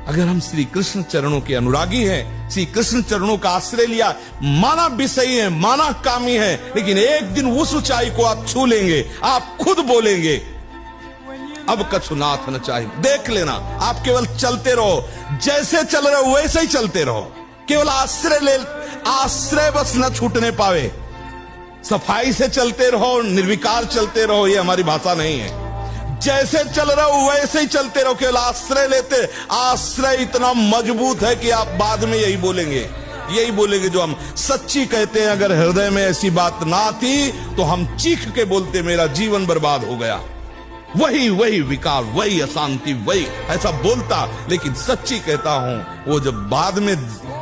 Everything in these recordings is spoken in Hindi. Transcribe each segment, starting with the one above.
अगर हम श्री कृष्ण चरणों के अनुरागी हैं, श्री कृष्ण चरणों का आश्रय लिया, माना विषयी है, माना कामी है, लेकिन एक दिन उस ऊंचाई को आप छू लेंगे, आप खुद बोलेंगे अब कछुनाथ न चाहिए। देख लेना, आप केवल चलते रहो, जैसे चल रहे हो वैसे ही चलते रहो, केवल आश्रय ले, आश्रय बस न छूटने पावे। सफाई से चलते रहो, निर्विकार चलते रहो, ये हमारी भाषा नहीं है। जैसे चल रहे हो वैसे ही चलते रहो, केवल आश्रय लेते। आश्रय इतना मजबूत है कि आप बाद में यही बोलेंगे जो हम सच्ची कहते हैं। अगर हृदय में ऐसी बात ना थी तो हम चीख के बोलते मेरा जीवन बर्बाद हो गया। वही विकार, वही अशांति, वही ऐसा बोलता। लेकिन सच्ची कहता हूं, वो जब बाद में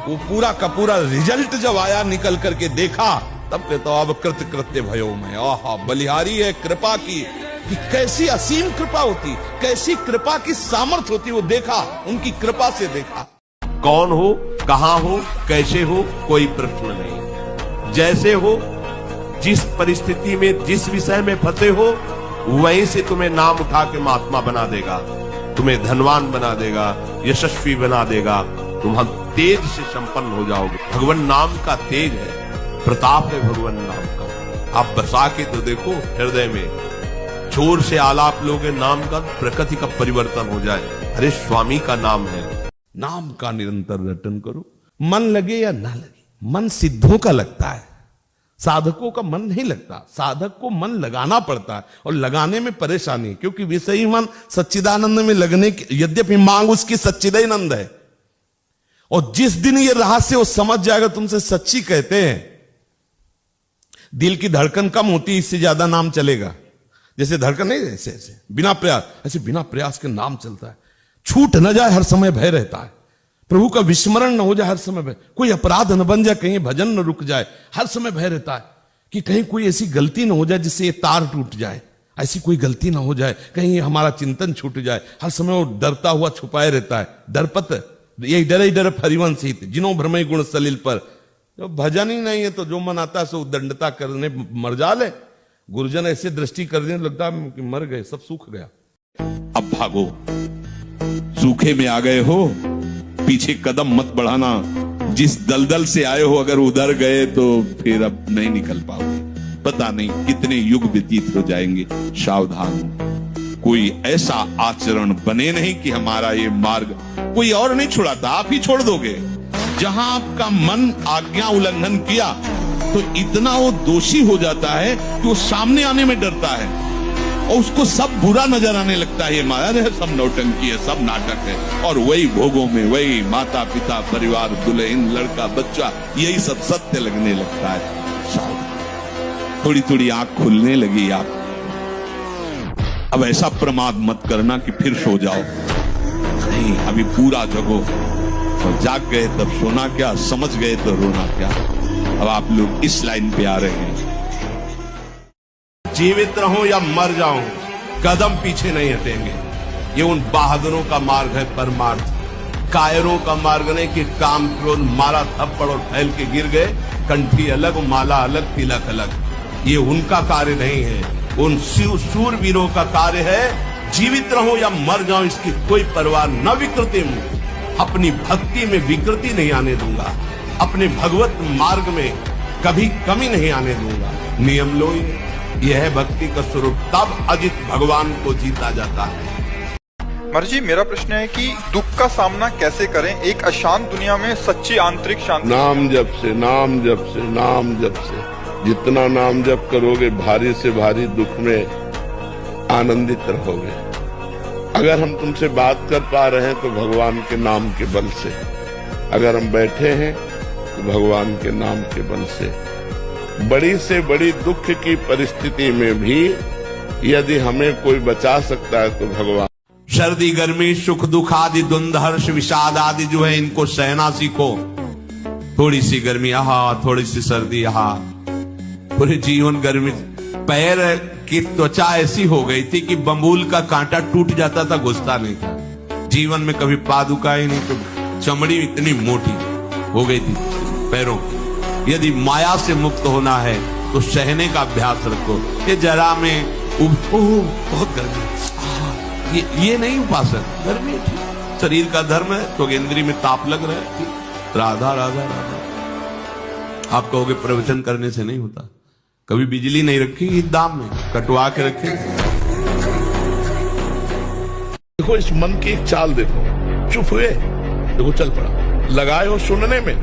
वो पूरा का पूरा रिजल्ट जब आया, निकल करके देखा, तब कहता हूं अब कृत्य भयो में। आहा, बलिहारी है कृपा की, कि कैसी असीम कृपा होती, कैसी कृपा की सामर्थ होती, वो देखा, उनकी कृपा से देखा। कौन हो, कहां हो, कैसे हो, कोई प्रश्न नहीं। जैसे हो, जिस परिस्थिति में, जिस विषय में फंसे हो, वहीं से तुम्हें नाम उठा के महात्मा बना देगा, तुम्हें धनवान बना देगा, यशस्वी बना देगा, तुम हम तेज से संपन्न हो जाओगे। भगवान नाम का तेज है, प्रताप है भगवान नाम का। आप बसा के तो देखो हृदय में, जोर से आलाप लोगे नाम का, प्रकृति का परिवर्तन हो जाए। अरे स्वामी का नाम है। नाम का निरंतर रटन करो, मन लगे या ना लगे। मन सिद्धों का लगता है, साधकों का मन नहीं लगता। साधक को मन लगाना पड़ता है, और लगाने में परेशानी है, क्योंकि विषयी मन सच्चिदानंद में लगने की, यद्यपि मांग उसकी सच्चिदानंद है, और जिस दिन ये रहस्य वो समझ जाएगा, तुमसे सच्ची कहते हैं, दिल की धड़कन कम होती, इससे ज्यादा नाम चलेगा। जैसे धड़कन नहीं, ऐसे ऐसे बिना प्रयास, ऐसे बिना प्रयास के नाम चलता है। छूट न जाए हर समय भय रहता है, प्रभु का विस्मरण न हो जाए हर समय भय, कोई अपराध न बन जाए, कहीं भजन न रुक जाए, हर समय भय रहता है कि कहीं कोई ऐसी गलती न हो जाए जिससे ये तार टूट जाए, ऐसी कोई गलती न हो जाए, कहीं हमारा चिंतन छूट जाए। हर समय वो डरता हुआ छुपाए रहता है। डरपत यही डर फरिवंश ही थे, जिन्हों भ्रमय गुण सलिल पर। जो भजन ही नहीं है तो जो मन आता है सो दंडता करने मर जा ले। गुरुजन ऐसे दृष्टि कर देने लगता है कि मर गए, सब सूख गया। अब भागो, सूखे में आ गए हो, पीछे कदम मत बढ़ाना। जिस दलदल से आए हो अगर उधर गए तो फिर अब नहीं निकल पाओगे। पता नहीं कितने युग व्यतीत हो जाएंगे। सावधान, कोई ऐसा आचरण बने नहीं कि हमारा ये मार्ग कोई और नहीं छुड़ाता, आप ही छोड़ दोगे। जहां आपका मन आज्ञा उल्लंघन किया तो इतना वो दोषी हो जाता है कि वो सामने आने में डरता है, और उसको सब बुरा नजर आने लगता है। ये माया है, सब नौटंकी है, सब नाटक है, और वही भोगों में वही माता पिता परिवार दुल्हन लड़का बच्चा, यही सब सत्य लगने लगता है। थोड़ी थोड़ी आंख खुलने लगी। आप अब ऐसा प्रमाद मत करना कि फिर सो जाओ, नहीं, अभी पूरा जगो। और जाग गए तब सोना क्या, समझ गए तो रोना क्या। अब आप लोग इस लाइन पे आ रहे हैं। जीवित रहूं या मर जाऊं, कदम पीछे नहीं हटेंगे। ये उन बहादुरों का मार्ग है परमार्थ, कायरों का मार्ग नहीं कि काम क्रोध मारा थप्पड़ और फैल के गिर गए, कंठी अलग माला अलग तिलक अलग। ये उनका कार्य नहीं है, उन शूरवीरों का कार्य है। जीवित रहूं या मर जाऊं इसकी कोई परवाह न विकृति में, अपनी भक्ति में विकृति नहीं आने दूंगा, अपने भगवत मार्ग में कभी कमी नहीं आने दूंगा। नियम लो, यह है भक्ति का स्वरूप, तब अजित भगवान को जीता जाता है। महर्षि जी, मेरा प्रश्न है कि दुख का सामना कैसे करें एक अशांत दुनिया में सच्ची आंतरिक शांति? नाम जप से, नाम जप से, नाम जप से। जितना नाम जप करोगे भारी से भारी दुख में आनंदित रहोगे। अगर हम तुमसे बात कर पा रहे हैं तो भगवान के नाम के बल से, अगर हम बैठे हैं तो भगवान के नाम के बल से। बड़ी से बड़ी दुख की परिस्थिति में भी यदि हमें कोई बचा सकता है तो भगवान। सर्दी गर्मी सुख दुख आदि द्वंद्व हर्ष विषाद आदि जो है, इनको सहना सीखो। थोड़ी सी गर्मी यहाँ, थोड़ी सी सर्दी यहाँ, पूरे जीवन गर्मी। पैर की त्वचा ऐसी हो गई थी कि बंबूल का कांटा टूट जाता था, घुसता नहीं था। जीवन में कभी पादुका ही नहीं, तो चमड़ी इतनी मोटी हो गई थी पैरों की। यदि माया से मुक्त होना है तो सहने का अभ्यास रखो। ये जरा में बहुत गर्मी, ये नहीं उपासन, गर्मी शरीर का धर्म है तो इंद्री में ताप लग रहा है, राधा राधा राधा। आप कहोगे प्रवचन करने से नहीं होता। कभी बिजली नहीं रखी इस दाम में, कटवा के रखे। देखो इस मन की एक चाल देखो, चुप हुए देखो चल पड़ा, लगाए हो सुनने में,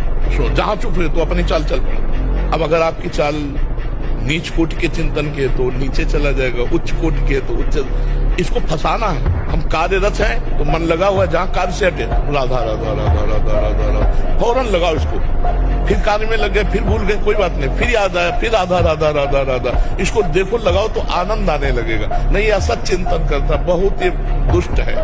जहां चुप हुए तो अपनी चाल चल पड़ा। अब अगर आपकी चाल नीच कोटि के चिंतन के तो नीचे चला जाएगा, उच्च कोटि के तो उच्च। इसको फंसाना है। हम कार्यरत हैं तो मन लगा हुआ है, जहां कार्य से हटे राधा राधा राधा राधा राधा राधा, फौरन लगाओ इसको। फिर कार्य में लग गए, फिर भूल गए, कोई बात नहीं, फिर याद आया, फिर राधा राधा राधा राधा। इसको देखो लगाओ तो आनंद आने लगेगा। नहीं ऐसा चिंतन करता, बहुत ही दुष्ट है।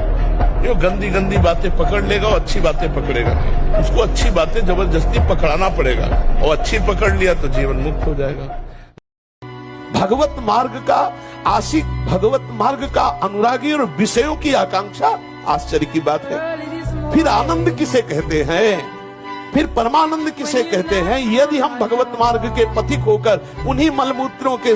ये गंदी गंदी बातें पकड़ लेगा और अच्छी बातें पकड़ेगा नहीं। उसको अच्छी बातें जबरदस्ती पकड़ाना पड़ेगा, और अच्छी पकड़ लिया तो जीवन मुक्त हो जाएगा। भगवत मार्ग का आशिक, भगवत मार्ग का अनुरागी और विषयों की आकांक्षा आश्चर्य की बात है। फिर आनंद किसे कहते हैं, फिर परमानंद किसे कहते हैं? यदि हम भगवत मार्ग के पथिक होकर उन्हीं मलमूत्रों के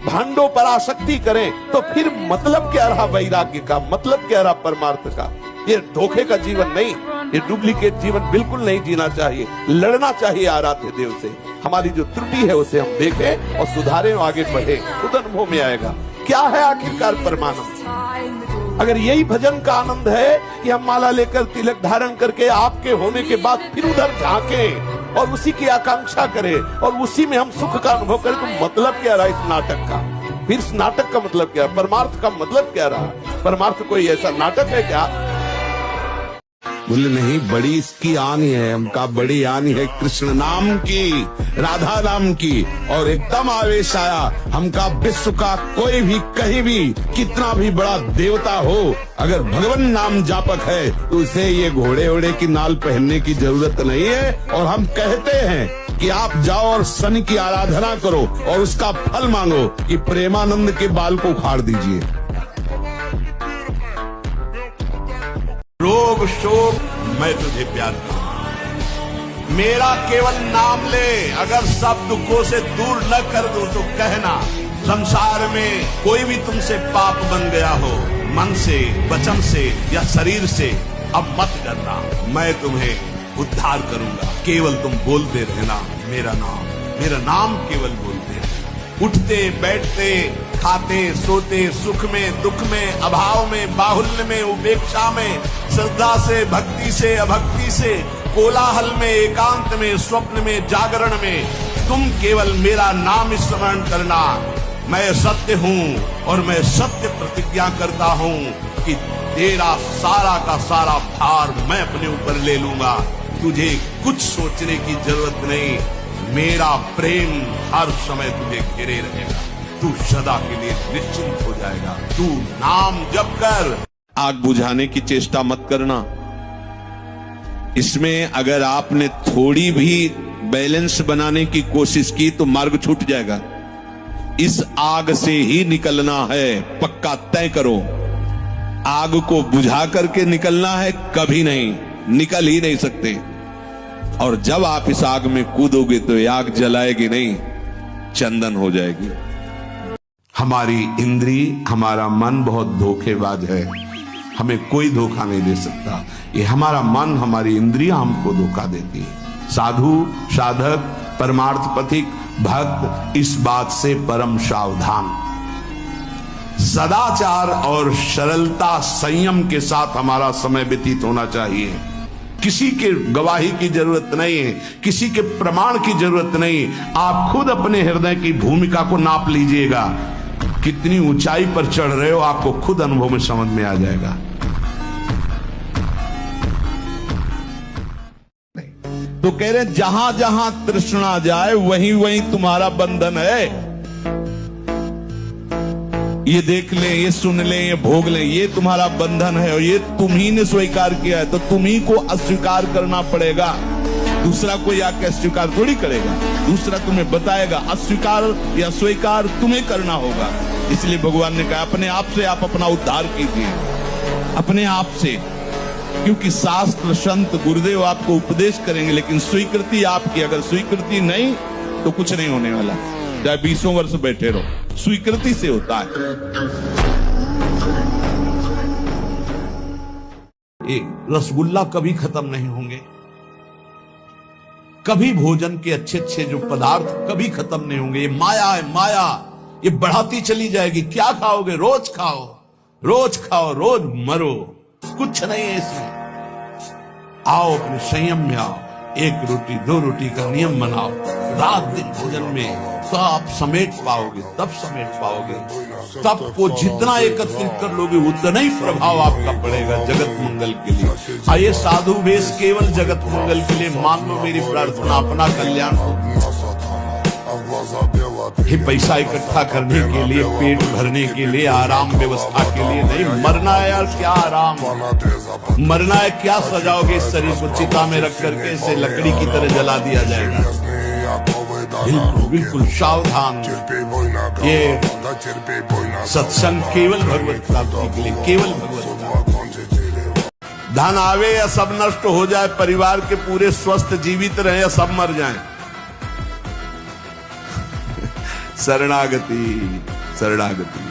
भांडों पर आसक्ति करें तो फिर मतलब क्या रहा वैराग्य का, मतलब क्या रहा परमार्थ का? ये धोखे का जीवन नहीं, ये डुप्लीकेट जीवन बिल्कुल नहीं जीना चाहिए। लड़ना चाहिए आराध्य देव से। हमारी जो त्रुटि है उसे हम देखें और सुधारें और आगे बढ़े, खुद अनुभव में आएगा क्या है आखिरकार परमानंद। अगर यही भजन का आनंद है कि हम माला लेकर तिलक धारण करके आपके होने के बाद फिर उधर झांकें और उसी की आकांक्षा करें और उसी में हम सुख का अनुभव करें, तो मतलब क्या रहा इस नाटक का? फिर इस नाटक का मतलब क्या? परमार्थ का मतलब क्या रहा? परमार्थ कोई ऐसा नाटक है क्या? बोले नहीं, बड़ी इसकी आनी है, हमका बड़ी आनी है कृष्ण नाम की, राधा नाम की। और एकदम आवेश आया, हमका विश्व का कोई भी कहीं भी कितना भी बड़ा देवता हो, अगर भगवान नाम जापक है तो उसे ये घोड़े ओड़े की नाल पहनने की जरूरत नहीं है। और हम कहते हैं कि आप जाओ और शनि की आराधना करो और उसका फल मांगो कि प्रेमानंद के बाल को उखाड़ दीजिए। रोग शोक मैं तुझे प्यार करूं, मेरा केवल नाम ले। अगर सब दुखों से दूर न कर दूं तो कहना, संसार में कोई भी तुमसे पाप बन गया हो, मन से, वचन से या शरीर से, अब मत डरना, मैं तुम्हें उद्धार करूंगा। केवल तुम बोलते रहना मेरा नाम केवल बोलते रहना। उठते बैठते, खाते सोते, सुख में दुख में, अभाव में बाहुल्य में, उपेक्षा में, श्रद्धा से भक्ति से अभक्ति से, कोलाहल में एकांत में, स्वप्न में जागरण में, तुम केवल मेरा नाम स्मरण करना। मैं सत्य हूं और मैं सत्य प्रतिज्ञा करता हूं कि तेरा सारा का सारा भार मैं अपने ऊपर ले लूंगा। तुझे कुछ सोचने की जरूरत नहीं, मेरा प्रेम हर समय तुझे घेरे रहेगा। तू सदा के लिए निश्चिंत हो जाएगा। तू नाम जप कर। आग बुझाने की चेष्टा मत करना। इसमें अगर आपने थोड़ी भी बैलेंस बनाने की कोशिश की तो मार्ग छूट जाएगा। इस आग से ही निकलना है, पक्का तय करो। आग को बुझा करके निकलना है, कभी नहीं, निकल ही नहीं सकते। और जब आप इस आग में कूदोगे तो ये आग जलाएगी नहीं, चंदन हो जाएगी। हमारी इंद्री, हमारा मन बहुत धोखेबाज है, हमें कोई धोखा नहीं दे सकता। ये हमारा मन, हमारी इंद्रियां हमको धोखा देती है। साधु, साधक, परमार्थ पथिक, भक्त इस बात से परम सावधान। सदाचार और सरलता संयम के साथ हमारा समय व्यतीत होना चाहिए। किसी के गवाही की जरूरत नहीं है, किसी के प्रमाण की जरूरत नहीं। आप खुद अपने हृदय की भूमिका को नाप लीजिएगा, कितनी ऊंचाई पर चढ़ रहे हो आपको खुद अनुभव में समझ में आ जाएगा। तो कह रहे जहां जहां तृष्णा जाए वहीं वहीं तुम्हारा बंधन है। ये देख ले, ये सुन ले, ये भोग ले, ये तुम्हारा बंधन है और ये तुम ही ने स्वीकार किया है, तो तुम ही को अस्वीकार करना पड़ेगा। दूसरा कोई आके अस्वीकार थोड़ी करेगा, दूसरा तुम्हें बताएगा। अस्वीकार या स्वीकार तुम्हें करना होगा। इसलिए भगवान ने कहा अपने आप से आप अपना उद्धार कीजिए, अपने आप से। क्योंकि शास्त्र, संत, गुरुदेव आपको उपदेश करेंगे, लेकिन स्वीकृति आपकी। अगर स्वीकृति नहीं तो कुछ नहीं होने वाला, चाहे 20 वर्ष बैठे रहो, स्वीकृति से होता है। ये रसगुल्ला कभी खत्म नहीं होंगे, कभी भोजन के अच्छे अच्छे जो पदार्थ कभी खत्म नहीं होंगे। ये माया है, माया ये बढ़ाती चली जाएगी। क्या खाओगे? रोज खाओ, रोज खाओ, रोज मरो, कुछ नहीं है इसमें। आओ अपने संयम में आओ, एक रोटी दो रोटी का नियम बनाओ रात दिन भोजन में, तो आप समेट पाओगे, तब समेट पाओगे। तब को जितना एकत्रित कर लोगे उतना ही प्रभाव आपका पड़ेगा जगत मंगल के लिए। आइए साधु वेश केवल जगत मंगल के लिए, मान लो मेरी प्रार्थना, अपना कल्याण हो। ये पैसा इकट्ठा करने के लिए, पेट भरने के लिए, आराम व्यवस्था के लिए नहीं। मरना है यार, क्या आराम, मरना है क्या? सजाओगे इस शरीर को चिता में रख करके, इसे लकड़ी की तरह जला दिया जाएगा। बिल्कुल बिल्कुल सावधान। ये सत्संग केवल भगवत प्राप्ति के लिए, केवल भगवत प्राप्ति। धन आवे या सब नष्ट हो जाए, परिवार के पूरे स्वस्थ जीवित रहे या सब मर जाएं, शरणागति शरणागति।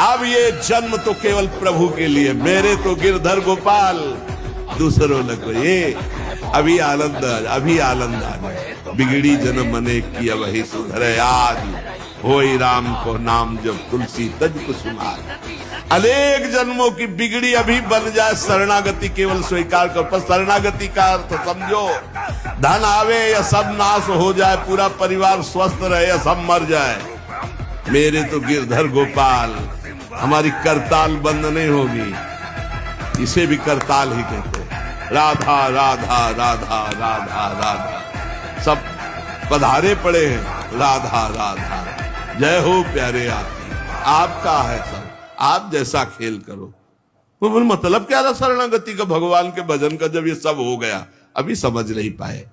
अब ये जन्म तो केवल प्रभु के लिए, मेरे तो गिरधर गोपाल, दूसरों न कोई। ये अभी आनंद, अभी आनंद आ गया। बिगड़ी जन्म अनेक की वही सुधरे आज, होई राम को नाम जब तुलसी तज कुसुमार। अनेक जन्मों की बिगड़ी अभी बन जाए, शरणागति केवल स्वीकार कर। पर शरणागति का अर्थ समझो, धन आवे या सब नाश हो जाए, पूरा परिवार स्वस्थ रहे या सब मर जाए, मेरे तो गिरधर गोपाल, हमारी करताल बंद नहीं होगी। इसे भी करताल ही कहते हैं। राधा राधा राधा राधा राधा, सब पधारे पड़े हैं, राधा राधा। जय हो प्यारे आपका है सब, आप जैसा खेल करो। वो मतलब क्या था शरणागति का, भगवान के भजन का, जब ये सब हो गया अभी समझ नहीं पाए।